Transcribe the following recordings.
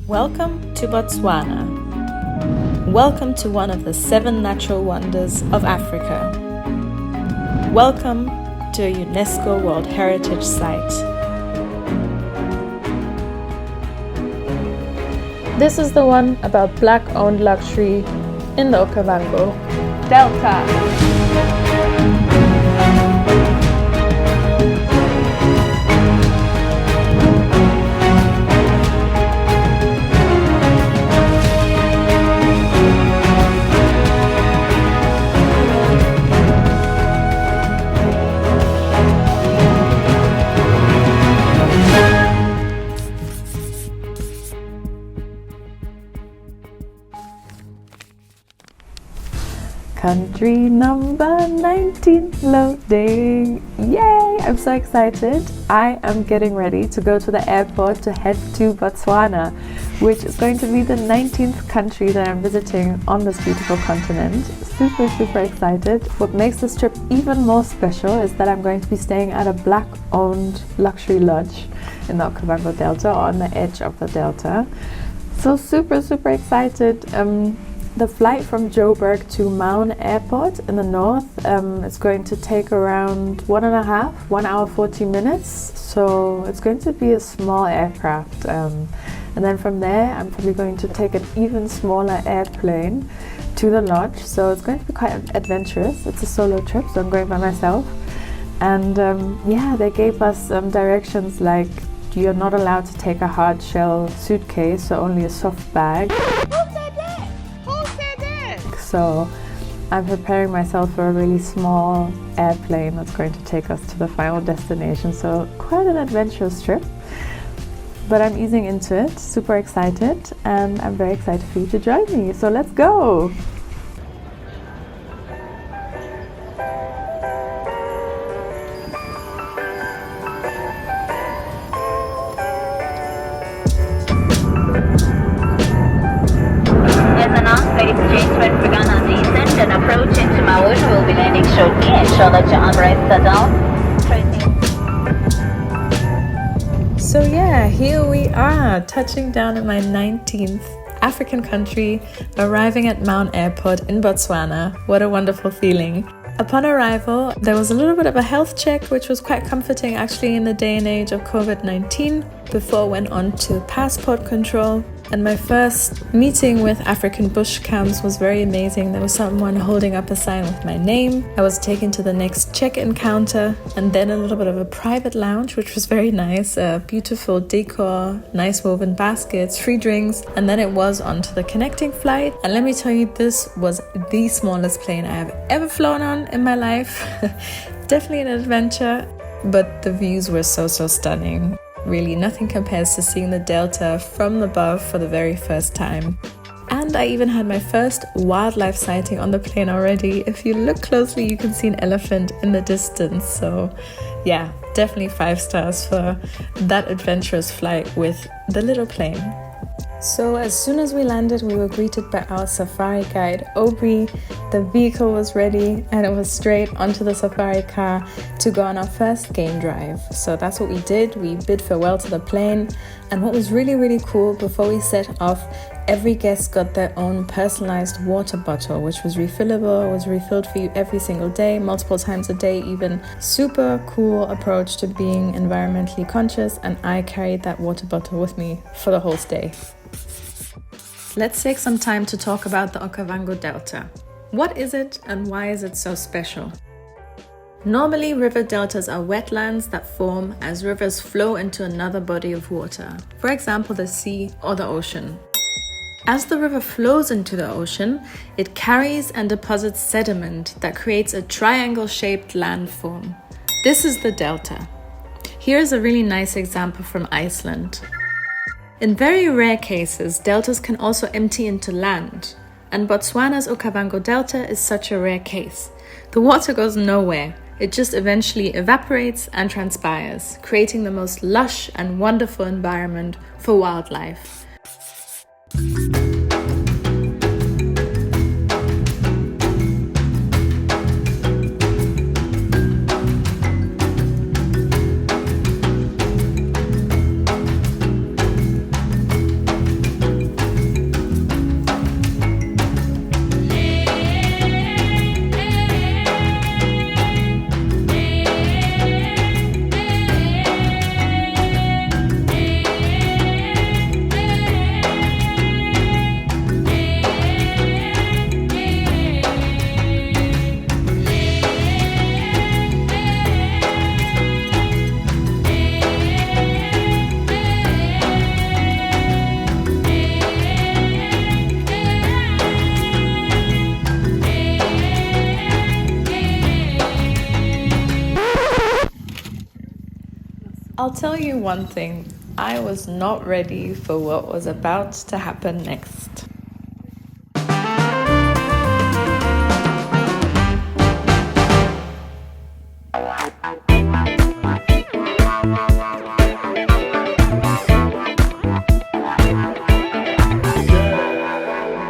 Welcome to Botswana. Welcome to one of the 7 natural wonders of Africa. Welcome to a UNESCO World Heritage Site. This is the one about Black-owned luxury in the Okavango Delta. Country number 19 loading. Yay! I'm so excited. I am getting ready to go to the airport to head to Botswana, which is going to be the 19th country that I'm visiting on this beautiful continent. Super excited. What makes this trip even more special is that I'm going to be staying at a Black-owned luxury lodge in the Okavango Delta, on the edge of the delta. So super excited. The flight from Joburg to Maun Airport in the north is going to take around 1 hour 40 minutes. So it's going to be a small aircraft. And then from there, I'm probably going to take an even smaller airplane to the lodge. So it's going to be quite adventurous. It's a solo trip, so I'm going by myself. And they gave us directions like you're not allowed to take a hard shell suitcase, so only a soft bag. So I'm preparing myself for a really small airplane that's going to take us to the final destination. So quite an adventurous trip, but I'm easing into it, super excited, and I'm very excited for you to join me. So let's go! And approaching to Maun, we'll be landing shortly. Ensure that your armrests are down. So here we are, touching down in my 19th African country, arriving at Maun Airport in Botswana. What a wonderful feeling. Upon arrival, there was a little bit of a health check, which was quite comforting actually in the day and age of COVID-19, before I went on to passport control. And my first meeting with Africanbushcamps was very amazing. There was someone holding up a sign with my name. I was taken to the next check-in counter, and then a little bit of a private lounge, which was very nice. Beautiful decor, nice woven baskets, free drinks, and then it was on to the connecting flight. And let me tell you, this was the smallest plane I have ever flown on in my life. Definitely an adventure, but the views were so stunning. Really, nothing compares to seeing the delta from above for the very first time. And I even had my first wildlife sighting on the plane already. If you look closely, you can see an elephant in the distance. So yeah, definitely 5 stars for that adventurous flight with the little plane. So as soon as we landed, we were greeted by our safari guide, Aubrey. The vehicle was ready and it was straight onto the safari car to go on our first game drive. So that's what we did. We bid farewell to the plane. And what was really cool, before we set off, every guest got their own personalized water bottle, which was refillable, was refilled for you every single day, multiple times a day even. Super cool approach to being environmentally conscious, and I carried that water bottle with me for the whole stay. Let's take some time to talk about the Okavango Delta. What is it and why is it so special? Normally, river deltas are wetlands that form as rivers flow into another body of water, for example, the sea or the ocean. As the river flows into the ocean, it carries and deposits sediment that creates a triangle-shaped landform. This is the delta. Here's a really nice example from Iceland. In very rare cases, deltas can also empty into land, and Botswana's Okavango Delta is such a rare case. The water goes nowhere, it just eventually evaporates and transpires, creating the most lush and wonderful environment for wildlife. I'll tell you one thing. I was not ready for what was about to happen next.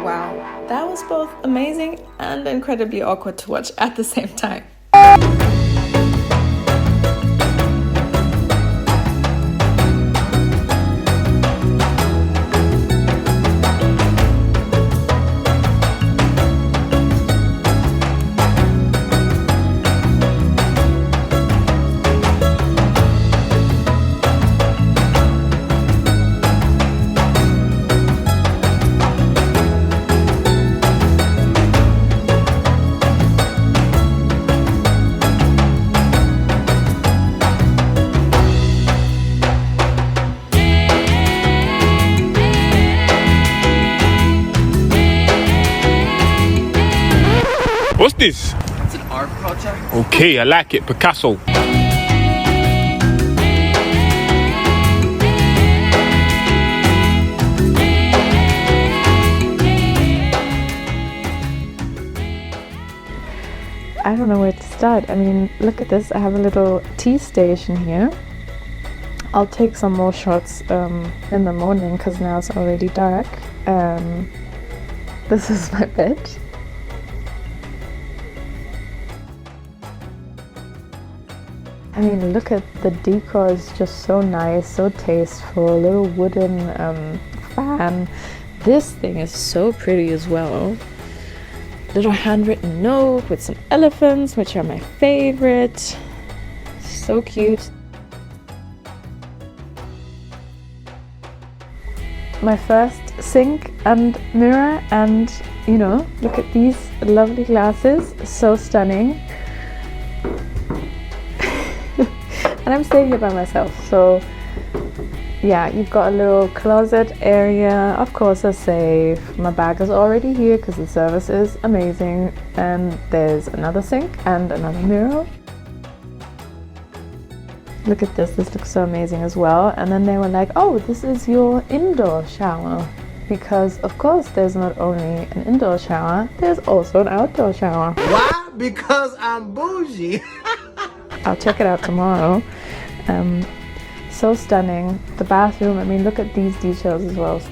Wow, that was both amazing and incredibly awkward to watch at the same time. What's this? It's an art project. Okay, I like it. Picasso. I don't know where to start. I mean, look at this. I have a little tea station here. I'll take some more shots in the morning because now it's already dark. This is my bed. I mean, look at the decor, is just so nice, so tasteful. A little wooden fan. This thing is so pretty as well. Little handwritten note with some elephants, which are my favorite. So cute. My first sink and mirror, and you know, look at these lovely glasses, so stunning. And I'm staying here by myself, so yeah, you've got a little closet area, of course a safe. My bag is already here because the service is amazing, and there's another sink and another mirror. Look at this looks so amazing as well. And then they were like, oh, this is your indoor shower, because of course there's not only an indoor shower, there's also an outdoor shower. Why? Because I'm bougie. I'll check it out tomorrow. So stunning. The bathroom, I mean, look at these details as well.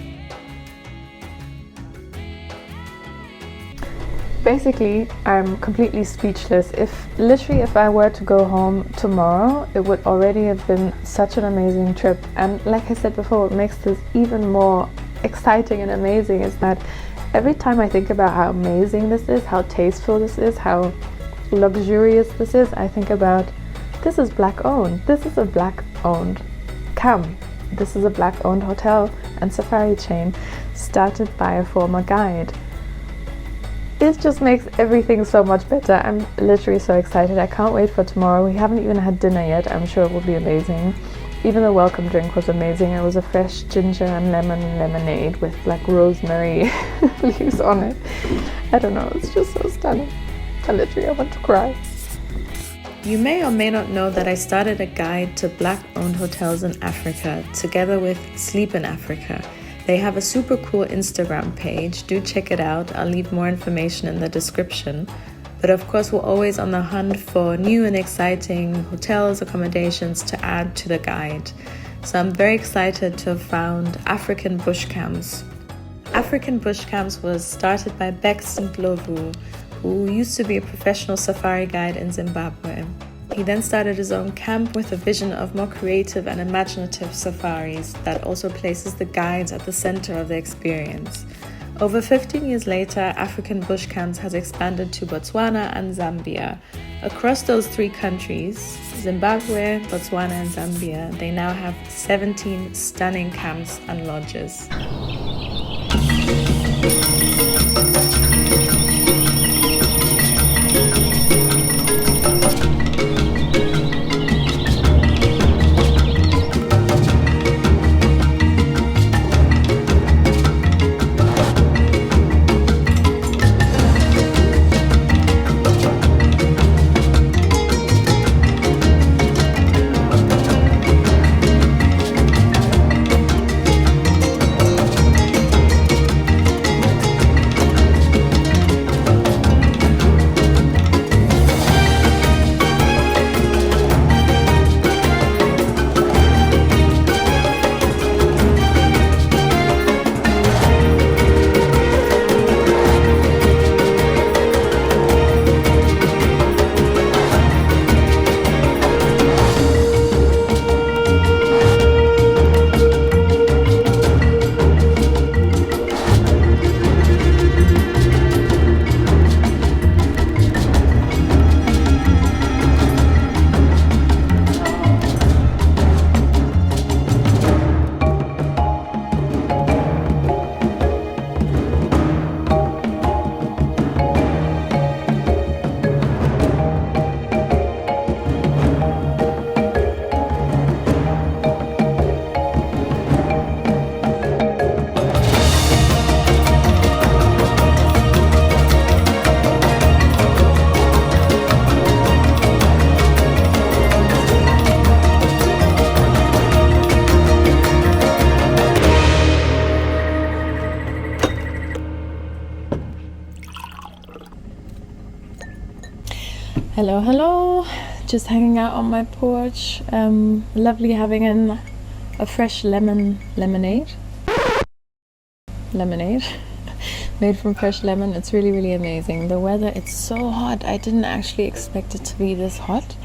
Basically, I'm completely speechless. If I were to go home tomorrow, it would already have been such an amazing trip. And like I said before, what makes this even more exciting and amazing is that every time I think about how amazing this is, how tasteful this is, how luxurious this is, I think about, this is black owned. This is a black owned camp. This is a black owned hotel and safari chain started by a former guide. It just makes everything so much better. I'm literally so excited. I can't wait for tomorrow. We haven't even had dinner yet. I'm sure it will be amazing. Even the welcome drink was amazing. It was a fresh ginger and lemon lemonade with like rosemary leaves on it. I don't know, it's just so stunning. I want to cry. You may or may not know that I started a guide to black-owned hotels in Africa together with Sleep in Africa. They have a super cool Instagram page. Do check it out. I'll leave more information in the description. But of course, we're always on the hunt for new and exciting hotels, accommodations to add to the guide. So I'm very excited to have found Africanbushcamps. Africanbushcamps was started by Beks Ndlovu, who used to be a professional safari guide in Zimbabwe. He then started his own camp with a vision of more creative and imaginative safaris that also places the guides at the center of the experience. Over 15 years later, Africanbushcamps has expanded to Botswana and Zambia. Across those three countries, Zimbabwe, Botswana and Zambia, they now have 17 stunning camps and lodges. Hello, hello. Just hanging out on my porch. Lovely having a fresh lemonade made from fresh lemon. It's really, really amazing. The weather, it's so hot. I didn't actually expect it to be this hot,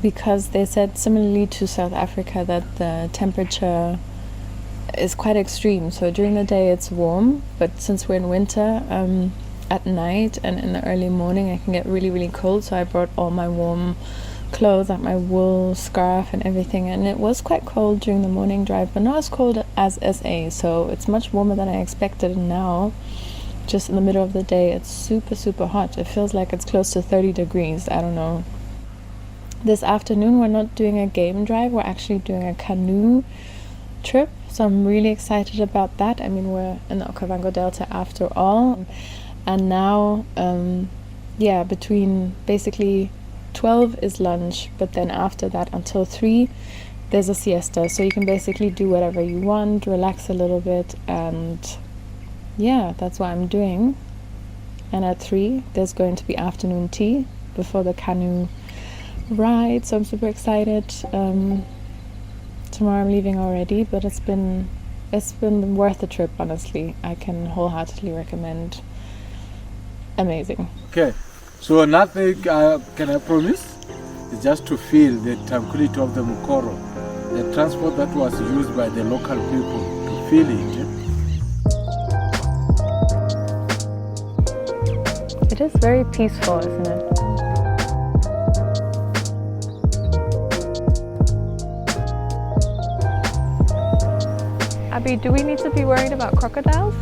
because they said similarly to South Africa that the temperature is quite extreme. So during the day it's warm, but since we're in winter, at night and in the early morning I can get really, really cold. So I brought all my warm clothes, like my wool scarf and everything, and it was quite cold during the morning drive, but not as cold as SA. So it's much warmer than I expected, and now just in the middle of the day it's super, super hot. It feels like it's close to 30 degrees. I don't know. This afternoon we're not doing a game drive, we're actually doing a canoe trip, so I'm really excited about that. I mean, we're in the Okavango Delta after all. And now, between basically 12 is lunch, but then after that until 3 there's a siesta. So you can basically do whatever you want, relax a little bit, and yeah, that's what I'm doing. And at 3 there's going to be afternoon tea before the canoe ride, so I'm super excited. Tomorrow I'm leaving already, but it's been worth the trip, honestly. I can wholeheartedly recommend. Amazing. Okay, so nothing can I promise is just to feel the tranquility of the Mokoro, the transport that was used by the local people, to feel it. It is very peaceful, isn't it? Abby, do we need to be worried about crocodiles?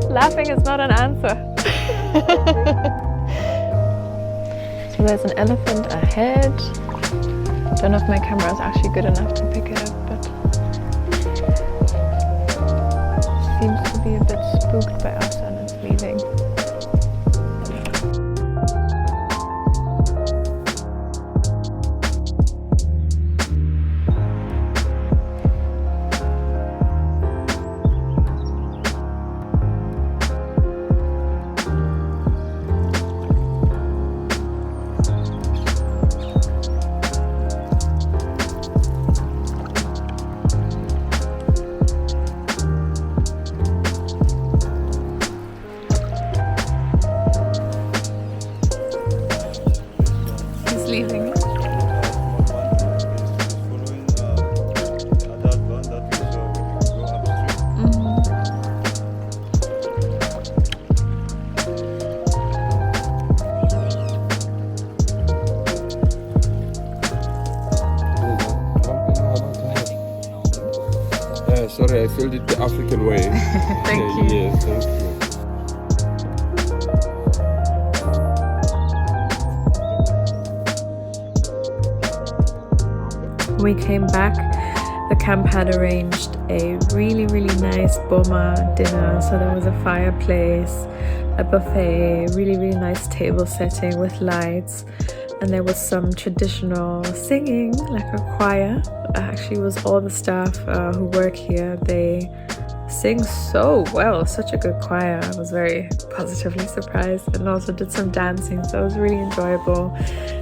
Laughing is not an answer. So there's an elephant ahead. Don't know if my camera is actually good enough to pick it up, but seems to be a bit spooked by us and it's leaving. Leaving. Sorry, I filled it the African way. Thank you. Yes, thank you. When we came back, the camp had arranged a really, really nice boma dinner. So there was a fireplace, a buffet, really, really nice table setting with lights, and there was some traditional singing, like a choir. Actually, was all the staff who work here. They sing so well, such a good choir. I was very positively surprised, and also did some dancing, so it was really enjoyable.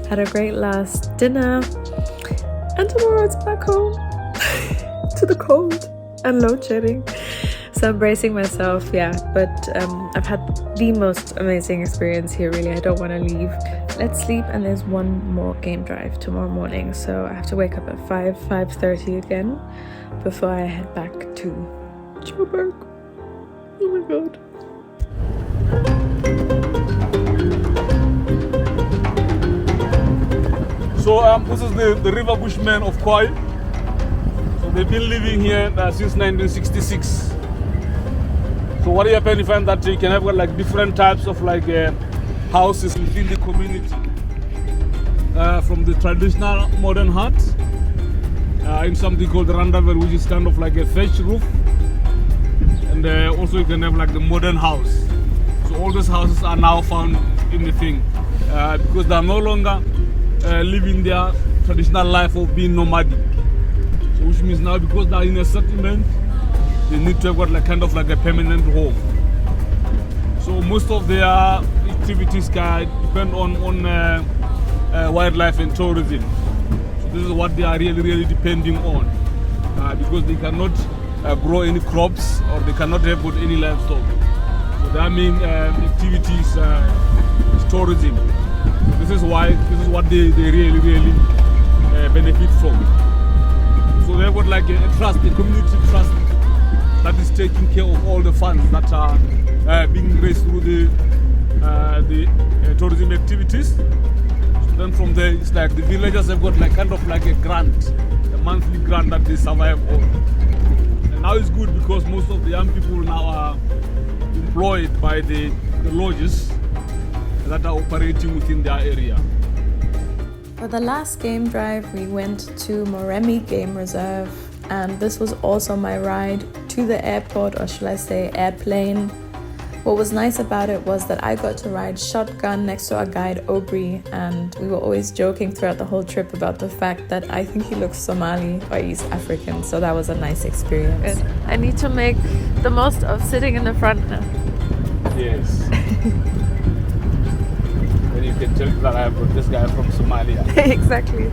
Had a great last dinner. And tomorrow it's back home to the cold and load shedding. So I'm bracing myself, yeah. But I've had the most amazing experience here, really. I don't want to leave. Let's sleep, and there's one more game drive tomorrow morning. So I have to wake up at 5:30 again before I head back to Joburg. Oh my god. So this is the river bushmen of Khwai. So they've been living here since 1966. So what happens, you find that you can have like different types of like houses within the community. From the traditional modern hut in something called randavel, which is kind of like a thatch roof. And also you can have like the modern house. So all these houses are now found in the thing because they are no longer living their traditional life of being nomadic. So which means now because they are in a settlement, they need to have got like kind of like a permanent home. So most of their activities depend on wildlife and tourism. So this is what they are really depending on, because they cannot grow any crops, or they cannot have got any livestock. So their main activities is tourism. This is what they really benefit from. So they've got like a trust, a community trust that is taking care of all the funds that are being raised through the tourism activities. So then from there, it's like the villagers have got like kind of like a grant, a monthly grant that they survive on. And now it's good because most of the young people now are employed by the lodges that are operating within their area. For the last game drive, we went to Moremi Game Reserve, and this was also my ride to the airport, or should I say airplane. What was nice about it was that I got to ride shotgun next to our guide Aubrey, and we were always joking throughout the whole trip about the fact that I think he looks Somali or East African, so that was a nice experience. I need to make the most of sitting in the front now. Yes. Then you can tell that I brought this guy from Somalia. Exactly.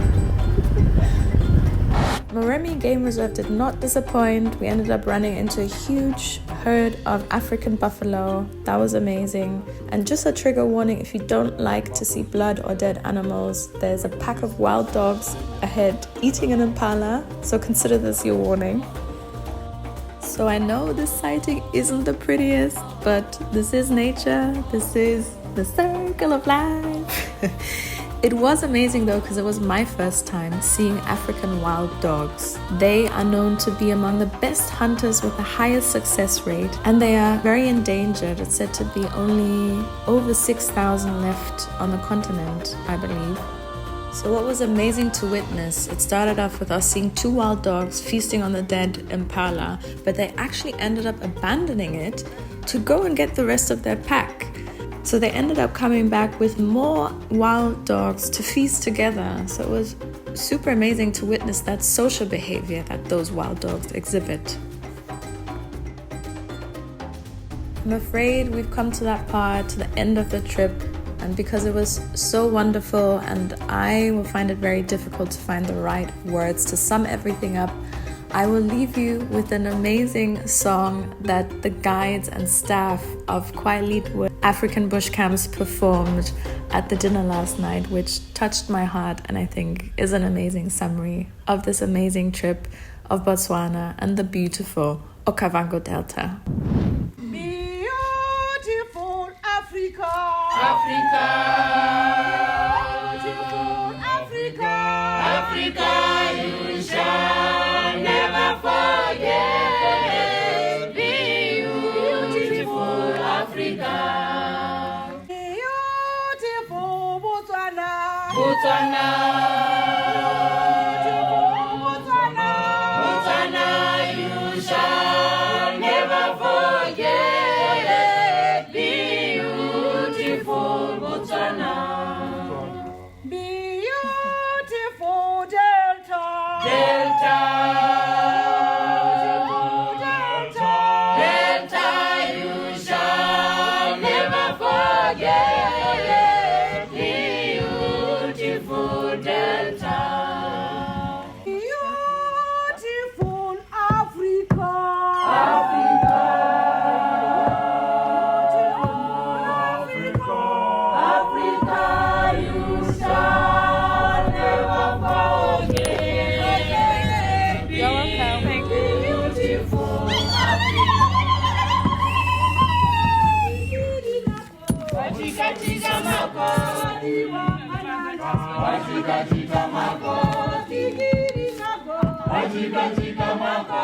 Moremi Game Reserve did not disappoint. We ended up running into a huge herd of African buffalo. That was amazing. And just a trigger warning, if you don't like to see blood or dead animals, there's a pack of wild dogs ahead eating an impala, so consider this your warning. So I know this sighting isn't the prettiest, but this is nature. This is the circle of life. It was amazing though, because it was my first time seeing African wild dogs. They are known to be among the best hunters with the highest success rate, and they are very endangered. It's said to be only over 6,000 left on the continent, I believe. So what was amazing to witness, it started off with us seeing 2 wild dogs feasting on the dead impala, but they actually ended up abandoning it to go and get the rest of their pack. So they ended up coming back with more wild dogs to feast together. So it was super amazing to witness that social behavior that those wild dogs exhibit. I'm afraid we've come to that part, to the end of the trip. And because it was so wonderful, and I will find it very difficult to find the right words to sum everything up, I will leave you with an amazing song that the guides and staff of Khwai Leadwood Africanbushcamps performed at the dinner last night, which touched my heart and I think is an amazing summary of this amazing trip of Botswana and the beautiful Okavango Delta. Beautiful Africa, Africa, beautiful Africa, Africa, you shall never forget. Beautiful Africa, beautiful Botswana, Botswana, Botswana, Botswana, you shall never forget. Beautiful Botswana, beautiful Delta, Delta, Delta, you shall never forget. Beautiful Delta, beautiful Africa, Africa, Africa, you shall never forget. Beautiful Africa. Wachika mako, wachika mako, wachika mako.